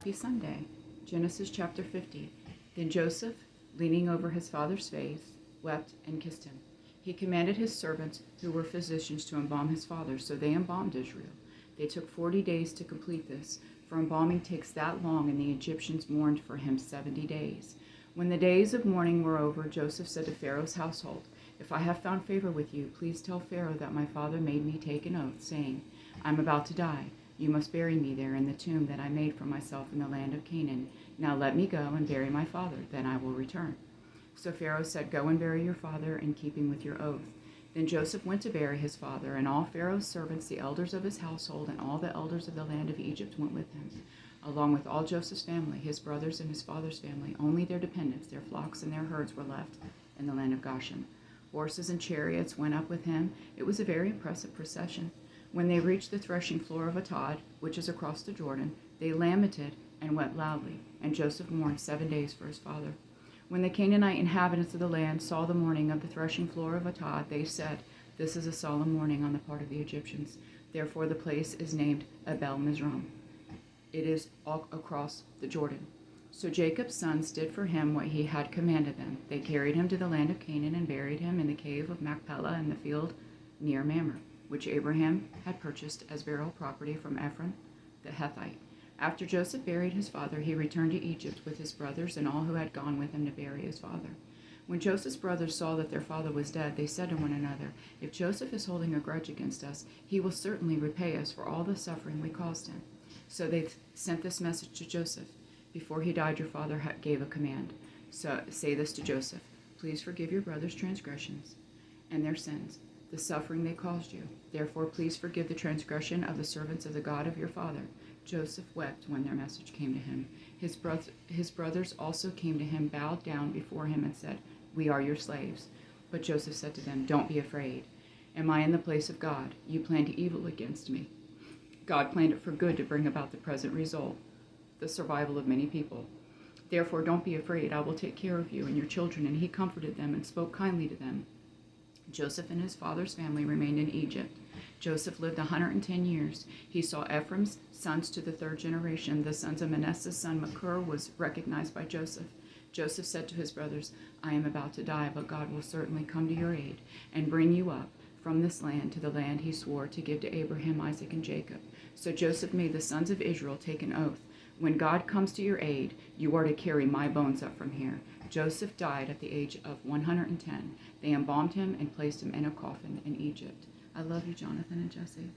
Happy Sunday. Genesis chapter 50. Then Joseph, leaning over his father's face, wept and kissed him. He commanded his servants, who were physicians, to embalm his father, so they embalmed Israel. They took 40 days to complete this, for embalming takes that long, and the Egyptians mourned for him 70 days. When the days of mourning were over, Joseph said to Pharaoh's household, "If I have found favor with you, please tell Pharaoh that my father made me take an oath, saying, 'I am about to die. You must bury me there in the tomb that I made for myself in the land of Canaan. Now let me go and bury my father, then I will return.' So Pharaoh said, 'Go and bury your father in keeping with your oath.' Then Joseph went to bury his father, and all Pharaoh's servants, the elders of his household, and all the elders of the land of Egypt went with him, along with all Joseph's family, his brothers and his father's family. Only their dependents, their flocks and their herds, were left in the land of Goshen. Horses and chariots went up with him. It was a very impressive procession. When they reached the threshing floor of Atad, which is across the Jordan, they lamented and wept loudly, and Joseph mourned 7 days for his father. When the Canaanite inhabitants of the land saw the mourning of the threshing floor of Atad, they said, 'This is a solemn mourning on the part of the Egyptians.' Therefore the place is named Abel Mizraim. It is all across the Jordan. So Jacob's sons did for him what he had commanded them. They carried him to the land of Canaan and buried him in the cave of Machpelah in the field near Mamre, which Abraham had purchased as burial property from Ephron the Hethite. After Joseph buried his father, he returned to Egypt with his brothers and all who had gone with him to bury his father. When Joseph's brothers saw that their father was dead, they said to one another, 'If Joseph is holding a grudge against us, he will certainly repay us for all the suffering we caused him.' So they sent this message to Joseph. 'Before he died, your father gave a command. So say this to Joseph, please forgive your brothers' transgressions and their sins, the suffering they caused you. Therefore, please forgive the transgression of the servants of the God of your father.' Joseph wept when their message came to him. His brothers also came to him, bowed down before him, and said, 'We are your slaves.' But Joseph said to them, 'Don't be afraid. Am I in the place of God? You planned evil against me. God planned it for good to bring about the present result, the survival of many people. Therefore, don't be afraid. I will take care of you and your children.' And he comforted them and spoke kindly to them. Joseph and his father's family remained in Egypt. Joseph lived 110 years. He saw Ephraim's sons to the third generation. The sons of Manasseh's son Machir was recognized by Joseph. Joseph said to his brothers, 'I am about to die, but God will certainly come to your aid and bring you up from this land to the land he swore to give to Abraham, Isaac, and Jacob.' So Joseph made the sons of Israel take an oath. 'When God comes to your aid, you are to carry my bones up from here.' Joseph died at the age of 110. They embalmed him and placed him in a coffin in Egypt. I love you, Jonathan and Jesse.